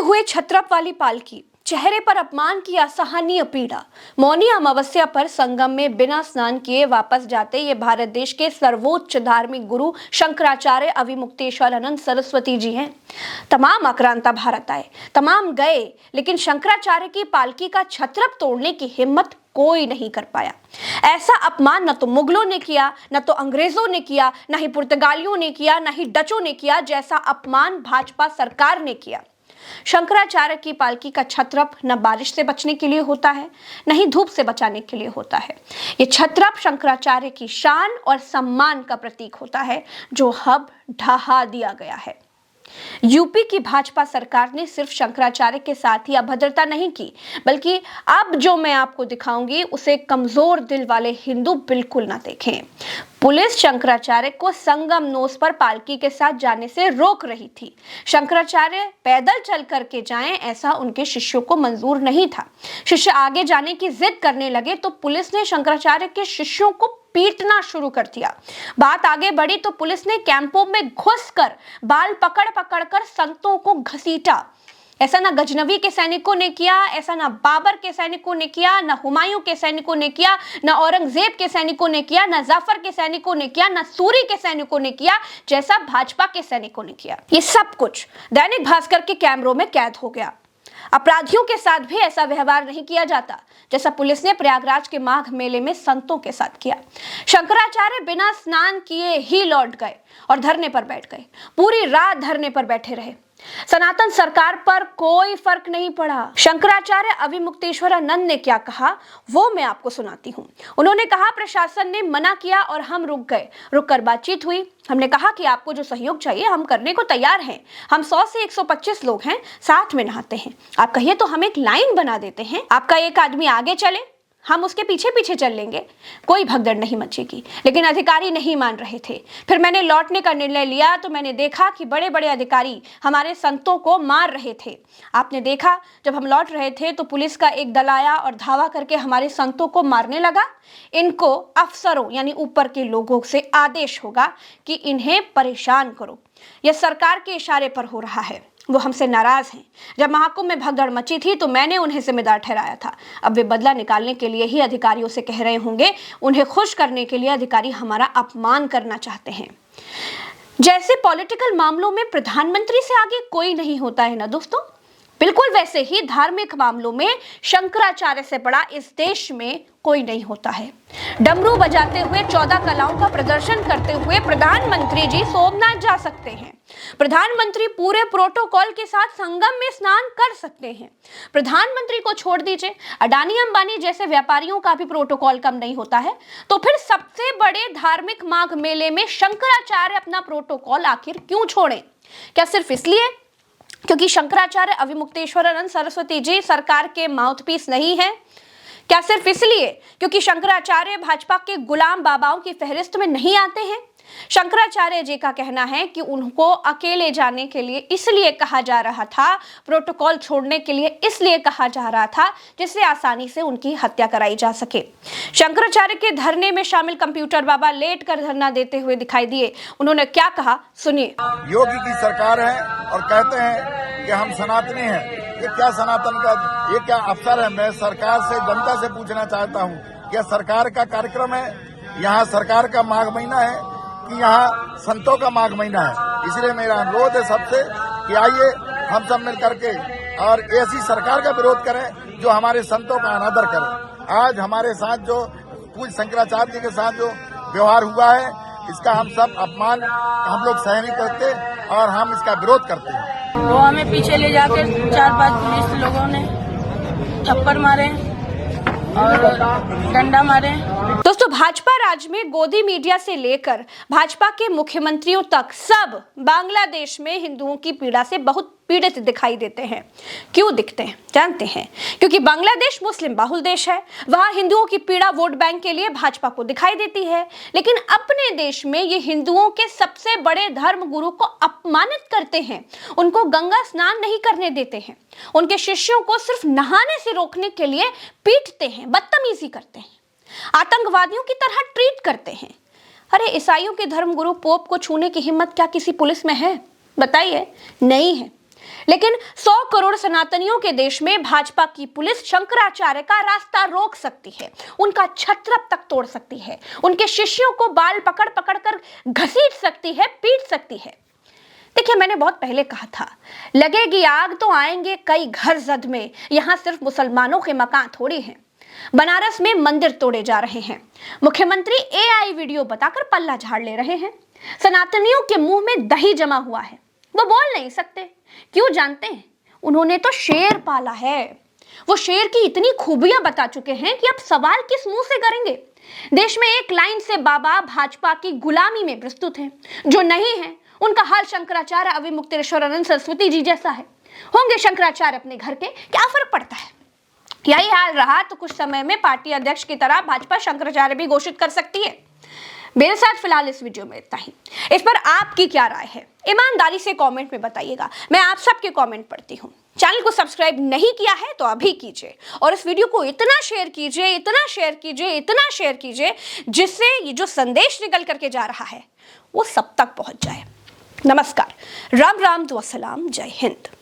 हुए छत्रप वाली पालकी, चेहरे पर अपमान की असहनीय पीड़ा। मौनी अमावस्या पर संगम में बिना स्नान किए वापस जाते ये भारत देश के सर्वोच्च धार्मिक गुरु शंकराचार्य अविमुक्तेश्वरानंद सरस्वती जी हैं। तमाम आक्रांता भारत आए, तमाम गए, लेकिन शंकराचार्य की पालकी का छत्रप तोड़ने की हिम्मत कोई नहीं कर पाया। ऐसा अपमान न तो मुगलों ने किया, न तो अंग्रेजों ने किया, न ही पुर्तगालियों ने किया, न ही डचों ने किया, जैसा अपमान भाजपा सरकार ने किया। शंकराचार्य की पालकी का छत्रप न बारिश से बचने के लिए होता है, न ही धूप से बचाने के लिए होता है। ये छत्रप शंकराचार्य की शान और सम्मान का प्रतीक होता है, जो अब ढहा दिया गया है। यूपी की भाजपा सरकार ने सिर्फ शंकराचार्य के साथ ही अभद्रता नहीं की, बल्कि अब जो मैं आपको दिखाऊंगी उसे कमजोर दिल वाले हिंदू बिल्कुल ना देखें। पुलिस शंकराचार्य को संगम नोस पर पालकी के साथ जाने से रोक रही थी। शंकराचार्य पैदल चल करके जाएं, ऐसा उनके शिष्यों को मंजूर नहीं था। शिष्य आगे जाने की जिद करने लगे तो पुलिस ने शंकराचार्य के शिष्यों को पीटना शुरू कर दिया। बात आगे बढ़ी तो पुलिस ने कैंपों में घुसकर बाल पकड़ पकड़ कर संतों को घसीटा। ऐसा ना गजनवी के सैनिकों ने किया, ऐसा ना बाबर के सैनिकों ने किया, ना हुमायूं के सैनिकों ने किया, ना औरंगजेब के सैनिकों ने किया, ना जाफर के सैनिकों ने किया, ना सूरी के सैनिकों ने किया, जैसा भाजपा के सैनिकों ने किया। ये सब कुछ दैनिक भास्कर के कैमरों में कैद हो गया। अपराधियों के साथ भी ऐसा व्यवहार नहीं किया जाता, जैसा पुलिस ने प्रयागराज के माघ मेले में संतों के साथ किया। शंकराचार्य बिना स्नान किए ही लौट गए और धरने पर बैठ गए। पूरी रात धरने पर बैठे रहे। सनातन सरकार पर कोई फर्क नहीं पड़ा। शंकराचार्य अविमुक्तेश्वरानंद ने क्या कहा वो मैं आपको सुनाती हूँ। उन्होंने कहा, प्रशासन ने मना किया और हम रुक गए। रुककर बातचीत हुई। हमने कहा कि आपको जो सहयोग चाहिए हम करने को तैयार हैं। हम 100 से 125 लोग हैं, साथ में नहाते हैं। आप कहिए तो हम एक लाइन बना देते हैं, आपका एक आदमी आगे चले, हम उसके पीछे पीछे चल लेंगे, कोई भगदड़ नहीं मचेगी। लेकिन अधिकारी नहीं मान रहे थे। फिर मैंने लौटने का निर्णय लिया तो मैंने देखा कि बड़े बड़े अधिकारी हमारे संतों को मार रहे थे। आपने देखा जब हम लौट रहे थे तो पुलिस का एक दल आया और धावा करके हमारे संतों को मारने लगा। इनको अफसरों यानी ऊपर के लोगों से आदेश होगा कि इन्हें परेशान करो। यह सरकार के इशारे पर हो रहा है। वो हमसे नाराज हैं। जब महाकुंभ में भगदड़ मची थी तो मैंने उन्हें जिम्मेदार ठहराया था। अब वे बदला निकालने के लिए ही अधिकारियों से कह रहे होंगे। उन्हें खुश करने के लिए अधिकारी हमारा अपमान करना चाहते हैं। जैसे पॉलिटिकल मामलों में प्रधानमंत्री से आगे कोई नहीं होता है ना दोस्तों, बिल्कुल वैसे ही धार्मिक मामलों में शंकराचार्य से बड़ा इस देश में कोई नहीं होता है। डमरू बजाते हुए 14 कलाओं का प्रदर्शन करते हुए प्रधानमंत्री जी सोमनाथ जा सकते हैं। प्रधानमंत्री पूरे प्रोटोकॉल के साथ संगम में स्नान कर सकते हैं। प्रधानमंत्री को छोड़ दीजिए, अडानी अंबानी जैसे व्यापारियों का भी प्रोटोकॉल कम नहीं होता है। तो फिर सबसे बड़े धार्मिक माघ मेले में शंकराचार्य अपना प्रोटोकॉल आखिर क्यों छोड़ें? क्या सिर्फ इसलिए क्योंकि शंकराचार्य अविमुक्तेश्वरानंद सरस्वती जी सरकार के माउथपीस नहीं है? क्या सिर्फ इसलिए क्योंकि शंकराचार्य भाजपा के गुलाम बाबाओं की फहरिस्त में नहीं आते हैं? शंकराचार्य जी का कहना है कि उनको अकेले जाने के लिए इसलिए कहा जा रहा था, प्रोटोकॉल छोड़ने के लिए इसलिए कहा जा रहा था, जिससे आसानी से उनकी हत्या कराई जा सके। शंकराचार्य के धरने में शामिल कंप्यूटर बाबा लेट कर धरना देते हुए दिखाई दिए। उन्होंने क्या कहा सुनिए। योगी की सरकार है और कहते हैं कि हम सनातनी हैं। ये क्या सनातन का, ये क्या अफसर है? मैं सरकार से, जनता से पूछना चाहता हूँ, क्या सरकार का कार्यक्रम है? यहाँ सरकार का माघ महीना है कि यहाँ संतों का माघ महीना है? इसलिए मेरा अनुरोध है सबसे कि आइए हम सब मिल करके और ऐसी सरकार का विरोध करें जो हमारे संतों का अनादर करे। आज हमारे साथ जो पूज्य शंकराचार्य जी के साथ जो व्यवहार हुआ है, इसका हम सब अपमान हम लोग सहन नहीं करते और हम इसका विरोध करते हैं। वो हमें पीछे ले जाकर 4-5 पुलिस लोगों ने थप्पड़ मारे और डंडा मारे। दोस्तों, भाजपा राज में गोदी मीडिया से लेकर भाजपा के मुख्यमंत्रियों तक सब बांग्लादेश में हिंदुओं की पीड़ा से बहुत पीड़ित दिखाई देते हैं। क्यों दिखते हैं जानते हैं? क्योंकि बांग्लादेश मुस्लिम बहुल देश है। वहां हिंदुओं की पीड़ा वोट बैंक के लिए भाजपा को दिखाई देती है, लेकिन अपने देश में ये हिंदुओं के सबसे बड़े धर्म गुरु को अपमानित करते हैं। उनको गंगा स्नान नहीं करने देते हैं। उनके शिष्यों को सिर्फ नहाने से रोकने के लिए पीटते हैं, बदतमीजी करते हैं, आतंकवादियों की तरह ट्रीट करते हैं। अरे ईसाइयों के धर्मगुरु पोप को छूने की हिम्मत क्या किसी पुलिस में है? बताइए, नहीं है। लेकिन 100 करोड़ सनातनियों के देश में भाजपा की पुलिस शंकराचार्य का रास्ता रोक सकती है, उनका छत्रप तक तोड़ सकती है, उनके शिष्यों को बाल पकड़ पकड़ कर घसीट सकती है, पीट सकती है। देखिए, मैंने बहुत पहले कहा था, लगेगी आग तो आएंगे कई घर जद में। यहां सिर्फ मुसलमानों के मकान थोड़ी हैं। बनारस में मंदिर तोड़े जा रहे हैं, मुख्यमंत्री एआई वीडियो बताकर पल्ला झाड़ ले रहे हैं। सनातनियों के मुंह में दही जमा हुआ है, वो बोल नहीं सकते। क्यों जानते हैं? उन्होंने तो शेर पाला है। वो शेर की इतनी खूबियां बता चुके हैं कि अब सवाल किस मुंह से करेंगे। देश में एक लाइन से बाबा भाजपा की गुलामी में प्रस्तुत हैं। जो नहीं है उनका हाल शंकराचार्य अविमुक्तेश्वरानंद सरस्वती जी जैसा है। होंगे शंकराचार्य अपने घर के, क्या फर्क पड़ता है। यही हाल रहा तो कुछ समय में पार्टी अध्यक्ष की तरह भाजपा शंकराचार्य भी घोषित कर सकती है। मेरे साथ फिलहाल इस वीडियो में इतना ही। इस पर आपकी क्या राय है, ईमानदारी से कमेंट में बताइएगा। मैं आप सबके कमेंट पढ़ती हूँ। चैनल को सब्सक्राइब नहीं किया है तो अभी कीजिए और इस वीडियो को इतना शेयर कीजिए, इतना शेयर कीजिए, इतना शेयर कीजिए, जिससे ये जो संदेश निकल करके जा रहा है वो सब तक पहुंच जाए। नमस्कार, राम राम, दुआ सलाम, जय हिंद।